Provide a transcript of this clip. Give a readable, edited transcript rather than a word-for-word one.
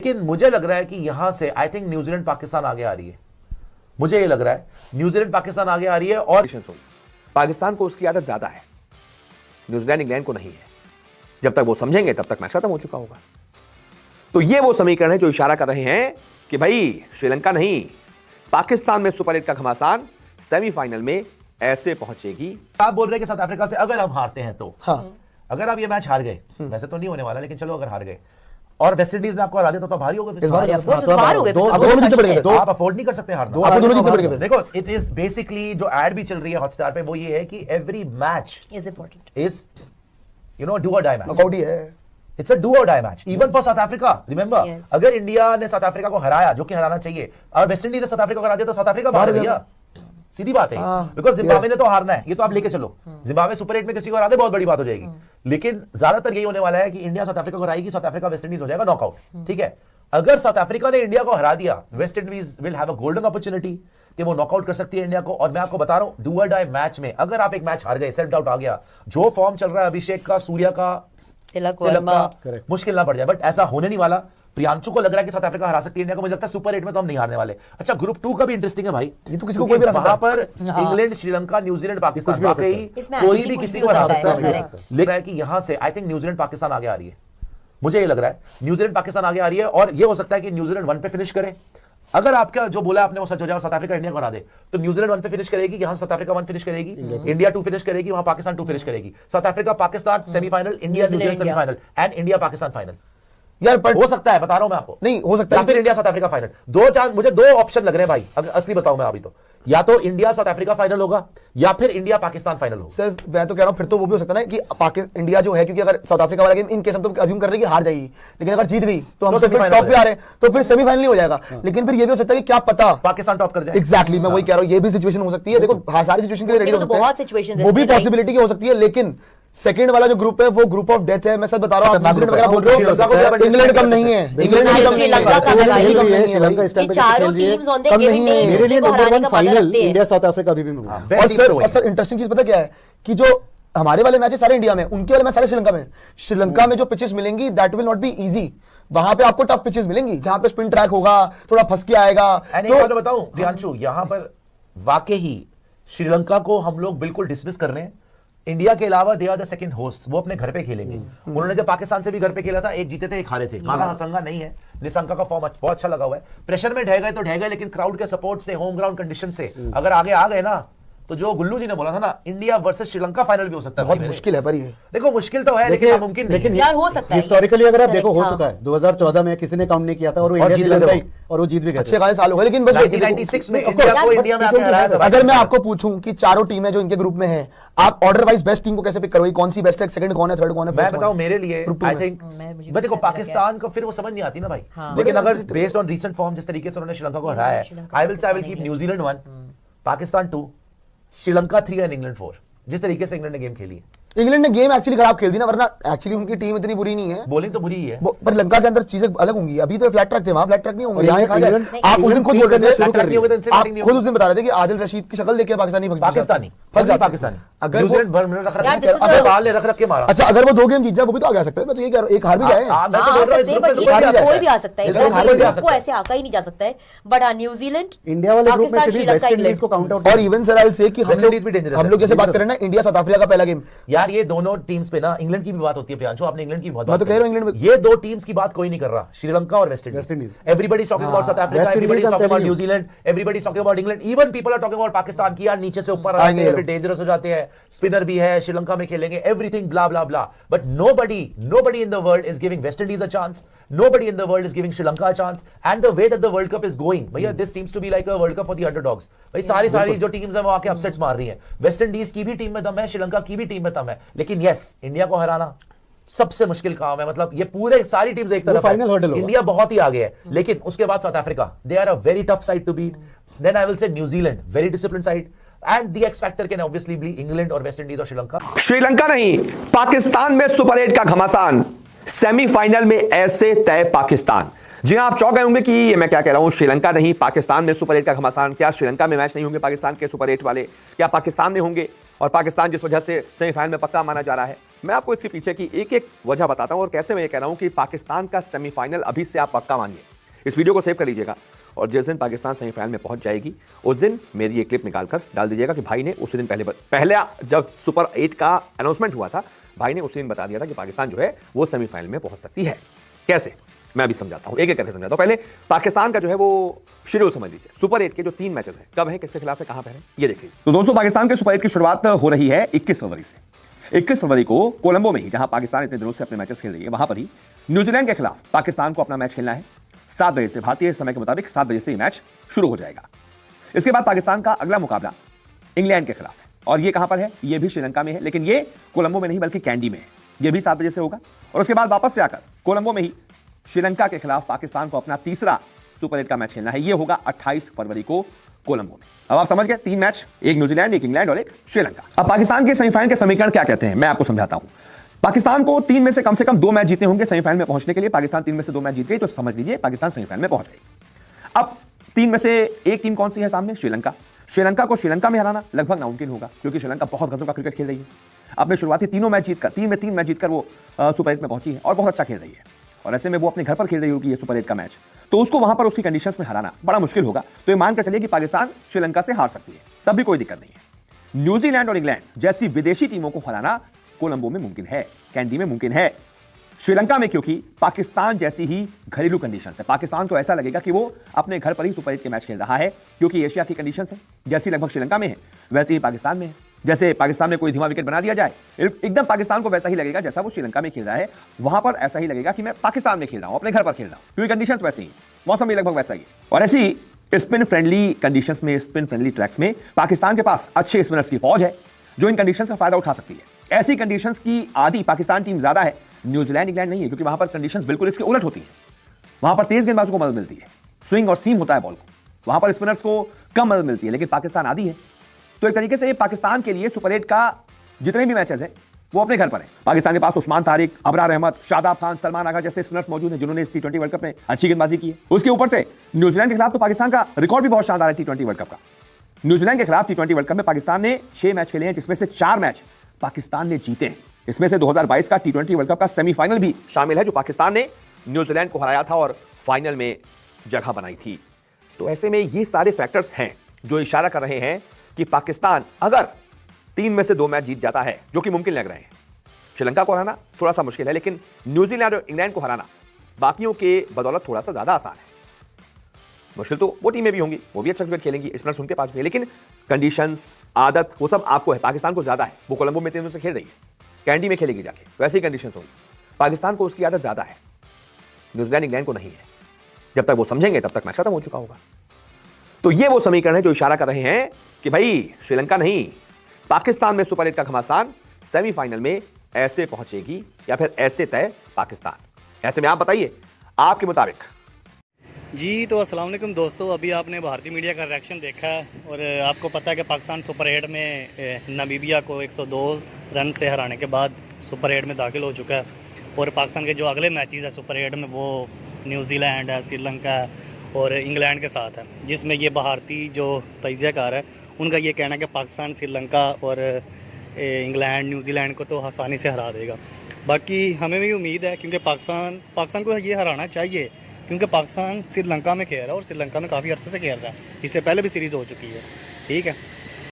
लेकिन मुझे लग रहा है कि यहां से आई थिंक न्यूजीलैंड पाकिस्तान आगे आ रही है। मुझे ये लग रहा है न्यूजीलैंड पाकिस्तान आगे आ रही है। और पाकिस्तान को उसकी आदत ज्यादा है, न्यूजीलैंड इंग्लैंड को नहीं है। जब तक वो समझेंगे तब तक मैच खत्म हो चुका होगा। तो ये वो समीकरण है जो इशारा कर रहे हैं कि भाई श्रीलंका नहीं, पाकिस्तान में सुपर 8 का घमासान सेमीफाइनल में ऐसे पहुंचेगी। आप बोल रहे हैं कि साउथ अफ्रीका से अगर हम हारते हैं तो अगर आप ये मैच हार गए, वैसे तो नहीं होने वाला, लेकिन चलो अगर हार गए और वेस्ट इंडीज ने आपको हरा दिया तो भारी हो गए, आप अफोर्ड नहीं कर सकते हारना। देखो इट इज बेसिकली जो एड भी चल रही है हॉटस्टार पे वो ये है कि every match is important, is you know do or die match. It's a do or die match even for South Africa. Remember अगर इंडिया ने साउथ अफ्रीका को हराया, जो कि हराना चाहिए, और वेस्ट इंडीज ने साउथ अफ्रीका को हरा दिया तो साउथ अफ्रीका बाहर है भैया, सीधी बात है। बिकॉज जिम्बाब्वे ने तो हारना है, ये तो आप लेके चलो। जिम्बाब्वे सुपर 8 में किसी को हरा दे बहुत बड़ी बात हो जाएगी, लेकिन ज्यादातर यही होने वाला है कि इंडिया साउथ अफ्रीका को हराएगी, साउथ अफ्रीका वेस्ट इंडीज हो जाएगा नॉकआउट। ठीक है, अगर साउथ अफ्रीका ने इंडिया को हरा दिया, West Indies will have a golden opportunity कि वो नॉकआउट कर सकती है इंडिया को। और मैं आपको बता रहा हूं डू और डाई मैच में अगर आप एक मैच हार गए, सेल्फ डाउट आ गया, जो फॉर्म चल रहा है अभिषेक का, सूर्या का, तिलक का, मुश्किल ना पड़ जाए। बट ऐसा होने नहीं वाला। प्रियांशु को लग रहा है कि साउथ अफ्रीका हरा सकती है इंडिया को, मुझे लगता है सुपर 8 में तो हम नहीं हारने वाले। अच्छा ग्रुप 2 का भी इंटरेस्टिंग है भाई, ये तो किसी को कोई भी वहां पर इंग्लैंड, श्रीलंका, न्यूजीलैंड, पाकिस्तान, कोई भी किसी को हरा सकता है। लग रहा है कि यहां से आई थिंक न्यूजीलैंड पाकिस्तान आगे आ रही है। मुझे ये लग रहा है न्यूजीलैंड पाकिस्तान आगे आ रही है, और ये हो सकता है कि न्यूजीलैंड 1 पे फिनिश करे। अगर आपका जो बोला आपने वो सच हो जाए, साउथ अफ्रीका इंडिया को हरा दे, तो न्यूजीलैंड 1 पे फिनिश करेगी, यहां साउथ अफ्रीका 1 फिनिश करेगी, इंडिया 2 फिनिश करेगी, वहां पाकिस्तान 2 फिनिश करेगी। South Africa Pakistan semifinal, India New Zealand semifinal, and India Pakistan final. यार पर हो सकता है, बता रहा हूं मैं आपको, नहीं हो सकता है, या फिर इंडिया साउथ अफ्रीका फाइनल। दो चांस, मुझे दो ऑप्शन लग रहे हैं भाई, अगर असली बताऊं मैं अभी तो, या तो इंडिया साउथ अफ्रीका फाइनल होगा या फिर इंडिया पाकिस्तान फाइनल होगा। सर मैं तो कह रहा हूं फिर तो वो भी हो सकता है ना कि इंडिया जो है, क्योंकि अगर साउथ अफ्रीका वाला गेम इन केस हम तो अज्यूम कर रहे हैं कि हार जाएगी, लेकिन अगर जीत गई तो हम टॉप पे आ रहे हैं, तो फिर सेमीफाइनल नहीं हो जाएगा। लेकिन फिर ये भी हो सकता है कि क्या पता पाकिस्तान टॉप कर जाए। एग्जैक्टली, मैं वही कह रहा हूं, ये भी सिचुएशन हो सकती है। देखो सारी सिचुएशन के लिए रेडी हो सकते हैं, वो भी पॉसिबिलिटी हो सकती है। लेकिन सेकंड वाला जो ग्रुप है वो ग्रुप ऑफ डेथ है। मैं सच बता रहा हूं, न्यूजीलैंड वगैरह बोल रहे हो, इंग्लैंड कम नहीं है, इंग्लैंड श्रीलंका का है भाई, श्रीलंका इस टाइम पे चारों teams on the given day मेरे लिए number 1 final India south Africa अभी भी मिलेगा। और सर इंटरेस्टिंग चीज पता क्या है कि जो हमारे वाले मैच सारे इंडिया में, उनके वाले मैच सारे श्रीलंका में। श्रीलंका में जो पिचेस मिलेंगी that will not be easy, वहां पे आपको टफ पिचेस मिलेंगी जहां पे स्पिन ट्रैक होगा, थोड़ा फंस के आएगा। तो बताऊं प्रियांशु, यहां पर वाकई श्रीलंका को हम लोग बिल्कुल डिसमिस कर रहे हैं। इंडिया के अलावा they are the second host, वो अपने घर पे खेलेंगे। उन्होंने जब पाकिस्तान से भी घर पे खेला था, एक जीते थे एक हारे थे। माना हसंगा नहीं है, निशंका का फॉर्म बहुत अच्छा लगा हुआ है। प्रेशर में ढह गए तो ढह गए, लेकिन क्राउड के सपोर्ट से, होम ग्राउंड कंडीशन से अगर आगे आ गए ना, तो जो गुल्लू जी ने बोला था ना, इंडिया वर्सेस श्रीलंका फाइनल भी हो सकता है। बहुत मुश्किल है पर ये, देखो मुश्किल तो है लेकिन नामुमकिन नहीं। लेकिन यार हो सकता है हिस्टोरिकली, अगर आप देखो हो चुका है 2014 में किसी ने काउंट नहीं किया था और वो इंडिया श्रीलंका ही, और वो जीत भी गए। अच्छे खासे साल हो गए, लेकिन बस 1996 में इंडिया को इंडिया में आके हराया था। अगर मैं आपको पूछूं कि चारों टीमें जो इनके ग्रुप में हैं, आप ऑर्डर वाइज बेस्ट टीम को कैसे पिक करोगे? कौन सी बेस्ट है, सेकंड कौन है, थर्ड कौन है? मैं बताऊं मेरे लिए आई थिंक, मैं देखो पाकिस्तान को फिर वो समझ नहीं आती ना भाई, लेकिन अगर बेस्ड ऑन रीसेंट फॉर्म जिस तरीके से उन्होंने श्रीलंका को हराया है, I will keep New Zealand 1, Pakistan 2, Sri Lanka 3 and England 4। जिस तरीके से इंग्लैंड ने गेम खेली है, इंग्लैंड ने गेम एक्चुअली खराब खेल दी ना, वरना एक्चुअली उनकी टीम इतनी बुरी नहीं है। बॉलिंग तो बुरी ही है, पर लंका के अंदर चीजें अलग होंगी। अभी तो फ्लैट ट्रैक थे, वहां फ्लैट ट्रैक नहीं होंगे। आप उस दिन खुद बोल रहे थे, आप खुद उस दिन बता रहे थे कि आदिल रशीद की शक्ल देखिए पाकिस्तानी पाकिस्तानी अगर रख के मारा। अच्छा, अगर वो 2 गेम जीत जाए वो भी तो आगे आ सकता है। मैं तो ये कह रहा हूं, एक हार भी जाए, कोई भी आ सकता है, वो ऐसे आका ही नहीं जा सकता है। बट न्यूजीलैंड इंडिया वाले ग्रुप में से भी वेस्ट इंडीज को काउंट आउट, और इवन सर आई विल से कि हम लोग जैसे बात करें ना, इंडिया साउथ अफ्रीका का पहला गेम, यार ये दोनों टीम्स पे ना इंग्लैंड की भी बात होती है। प्रियांशु आपने इंग्लैंड की बहुत बात, मैं तो कह रहा हूं इंग्लैंड में ये दो टीम्स की बात कोई नहीं कर रहा, श्रीलंका और West Indies. Everybody is talking about South Africa, everybody is talking about New Zealand, everybody is talking about England, even people are talking about Pakistan की यार नीचे से ऊपर आएंगे, फिर डेंजरस हो जाते हैं, स्पिनर भी है, श्रीलंका में खेलेंगे, everything blah blah blah. But nobody in the world is giving West Indies a chance, nobody in the world is giving Sri Lanka a chance, and the way that the World Cup is going, भैया this seems to be like a World Cup for the underdogs। भाई सारी जो teams हैं वो आके upsets मार रही हैं। वेस्ट इंडीज की भी टीम में दम है, श्रीलंका की भी टीम में दम है, लेकिन यस इंडिया को हराना सबसे मुश्किल काम है। मतलब ये पूरे सारी टीम्स एक तरफ है, इंडिया बहुत ही आगे है, लेकिन उसके बाद South Africa, they are a very tough side to beat. Then I will say New Zealand, very discipline side, and the X factor can obviously be England और वेस्ट इंडीज और श्रीलंका। श्रीलंका नहीं, पाकिस्तान में सुपर 8 का घमासान सेमीफाइनल में ऐसे तय पाकिस्तान। जी हां, आप चौंक गए होंगे कि ये मैं क्या कह रहा हूं, श्रीलंका नहीं पाकिस्तान में सुपर 8 का घमासान। क्या श्रीलंका में मैच नहीं होंगे पाकिस्तान के सुपर 8 वाले? क्या पाकिस्तान में होंगे? और पाकिस्तान जिस वजह से सेमीफाइनल में पक्का माना जा रहा है, मैं आपको इसके पीछे की एक एक वजह बताता हूं और कैसे मैं ये कह रहा हूं कि पाकिस्तान का सेमीफाइनल अभी से आप पक्का मानिए। इस वीडियो को सेव कर लीजिएगा और जिस दिन पाकिस्तान सेमीफाइनल में पहुंच जाएगी उस दिन मेरी ये क्लिप निकालकर डाल दीजिएगा कि भाई ने उसी दिन पहले जब सुपर 8 का अनाउंसमेंट हुआ था, भाई ने उसी दिन बता दिया था कि पाकिस्तान जो है वो सेमीफाइनल में पहुंच सकती है। कैसे, मैं अभी समझाता हूं, एक एक करके समझाता हूं। पहले पाकिस्तान का जो है वो शेड्यूल समझ लीजिए। सुपर 8 के जो 3 मैचेस हैं, कब है, किसके खिलाफ है, कहां पर है, ये देख लीजिए। तो दोस्तों, पाकिस्तान के सुपर 8 की शुरुआत हो रही है 21 फरवरी से। 21 फरवरी को कोलंबो में ही, जहां पाकिस्तान इतने दिनों से अपने मैचेस खेल रही है, वहां पर ही न्यूजीलैंड के खिलाफ पाकिस्तान को अपना मैच खेलना है। 7 बजे से, भारतीय समय के मुताबिक 7 बजे से ये मैच शुरू हो जाएगा। इसके बाद पाकिस्तान का अगला मुकाबला इंग्लैंड के खिलाफ है और ये कहां पर है, ये भी श्रीलंका में है, लेकिन ये कोलंबो में नहीं बल्कि कैंडी में है। ये भी 7 बजे से होगा और उसके बाद वापस से आकर कोलंबो में ही श्रीलंका के खिलाफ पाकिस्तान को अपना तीसरा सुपर 8 का मैच खेलना है। ये होगा 28 फरवरी को कोलंबो में। अब आप समझ गए, 3 मैच, एक न्यूजीलैंड, एक इंग्लैंड और एक श्रीलंका। अब पाकिस्तान के सेमीफाइनल के समीकरण क्या कहते हैं, मैं आपको समझाता हूं। पाकिस्तान को 3 में से कम 2 मैच जीतने होंगे सेमीफाइनल में पहुंचने के लिए। पाकिस्तान 3 में से 2 मैच जीत गई तो समझ लीजिए पाकिस्तान सेमीफाइनल में पहुंच गई। अब 3 में से एक टीम कौन सी है सामने, श्रीलंका। श्रीलंका को श्रीलंका में हराना लगभग नामुमकिन होगा क्योंकि श्रीलंका बहुत गजब का क्रिकेट खेल रही है। अपने शुरुआती 3 मैच जीतकर 3 में 3 मैच जीतकर वो सुपर 8 में पहुंची है और बहुत अच्छा खेल रही है। और ऐसे में वो अपने घर पर खेल रही होगी ये सुपर 8 का मैच, तो उसको वहां पर उसकी कंडीशंस में हराना बड़ा मुश्किल होगा। तो ये मानकर चलिए कि पाकिस्तान श्रीलंका से हार सकती है, तब भी कोई दिक्कत नहीं है। न्यूजीलैंड और इंग्लैंड जैसी विदेशी टीमों को हराना कोलंबो में मुमकिन है, कैंडी में मुमकिन है। श्रीलंका में क्योंकि पाकिस्तान जैसी ही घरेलू कंडीशंस है, पाकिस्तान को ऐसा लगेगा कि वो अपने घर पर ही सुपर 8 के मैच खेल रहा है क्योंकि एशिया की कंडीशंस है जैसी लगभग श्रीलंका में है वैसे ही पाकिस्तान में है। जैसे पाकिस्तान में कोई धीमा विकेट बना दिया जाए, एकदम पाकिस्तान को वैसा ही लगेगा जैसा वो श्रीलंका में खेल रहा है। वहां पर ऐसा ही लगेगा कि मैं पाकिस्तान में खेल रहा हूं, अपने घर पर खेल रहा हूं, क्योंकि कंडीशंस वैसी ही, मौसम भी लगभग वैसा ही है। और ऐसी स्पिन फ्रेंडली कंडीशंस में, स्पिन फ्रेंडली ट्रैक्स में पाकिस्तान के पास अच्छे स्पिनर्स की फौज है जो इन कंडीशंस का फायदा उठा सकती है। ऐसी कंडीशंस की आदी पाकिस्तान टीम ज्यादा है, न्यूजीलैंड इंग्लैंड नहीं है, क्योंकि वहां पर कंडीशंस बिल्कुल इसके उलट होती है। वहां पर तेज गेंदबाजों को मदद मिलती है, स्विंग और सीम होता है बॉल को, वहां पर स्पिनर्स को कम मदद मिलती है, लेकिन पाकिस्तान आदी है। तो एक तरीके से पाकिस्तान के लिए सुपर 8 का जितने भी मैचेस हैं वो अपने घर पर है। पाकिस्तान के पास उस्मान तारिक, अबरार अहमद, शादाब खान, सलमान आगा जैसे स्पिनर्स मौजूद हैं जिन्होंने इस T20 वर्ल्ड कप में अच्छी गेंदबाजी की है। उसके ऊपर से न्यूजीलैंड के खिलाफ तो पाकिस्तान का रिकॉर्ड भी बहुत शानदार है T20 वर्ल्ड कप का। न्यूजीलैंड के खिलाफ T20 वर्ल्ड कप में पाकिस्तान ने 6 मैच खेले हैं जिसमें से 4 मैच पाकिस्तान ने जीते हैं। इसमें से 2022 का T20 वर्ल्ड कप का सेमीफाइनल भी शामिल है जो पाकिस्तान ने न्यूजीलैंड को हराया था और फाइनल में जगह बनाई थी। तो ऐसे में ये सारे फैक्टर्स हैं जो इशारा कर रहे हैं कि पाकिस्तान अगर 3 में से 2 मैच जीत जाता है, जो कि मुमकिन लग रहे हैं, श्रीलंका को हराना थोड़ा सा मुश्किल है, लेकिन न्यूजीलैंड और इंग्लैंड को हराना बाकियों के बदौलत थोड़ा सा ज्यादा आसान है। मुश्किल तो वो टीमें भी होंगी, वो भी अच्छा क्रिकेट खेलेंगी, स्पिनर्स उनके पास भी है, लेकिन कंडीशंस, आदत, वो सब आपको है। पाकिस्तान को ज्यादा है, वो कोलंबो में 3 दिनों से खेल रही है, कैंडी में खेलेगी जाके, वैसे ही कंडीशंस होंगी। पाकिस्तान को उसकी आदत ज्यादा है, न्यूजीलैंड इंग्लैंड को नहीं है। जब तक वो समझेंगे तब तक मैच खत्म हो चुका होगा। तो ये वो समीकरण है जो इशारा कर रहे हैं कि भाई श्रीलंका नहीं, पाकिस्तान में सुपर 8 का घमासान सेमीफाइनल में ऐसे पहुंचेगी या फिर ऐसे तय पाकिस्तान। ऐसे में आप बताइए आपके मुताबिक। जी तो अस्सलाम वालेकुम दोस्तों, अभी आपने भारतीय मीडिया का रिएक्शन देखा है और आपको पता है कि पाकिस्तान सुपर 8 में नामीबिया को 102 रन से हराने के बाद सुपर 8 में दाखिल हो चुका है। और पाकिस्तान के जो अगले मैचेस है सुपर 8 में वो न्यूजीलैंड है, श्रीलंका है और इंग्लैंड के साथ है, जिसमें ये भारतीय जो तजियाकार है उनका ये कहना है कि पाकिस्तान श्रीलंका और इंग्लैंड न्यूजीलैंड को तो आसानी से हरा देगा। बाकी हमें भी उम्मीद है क्योंकि पाकिस्तान को ये हराना चाहिए क्योंकि पाकिस्तान श्रीलंका में खेल रहा है और श्रीलंका में काफ़ी अर्से से खेल रहा है, इससे पहले भी सीरीज़ हो चुकी है, ठीक है।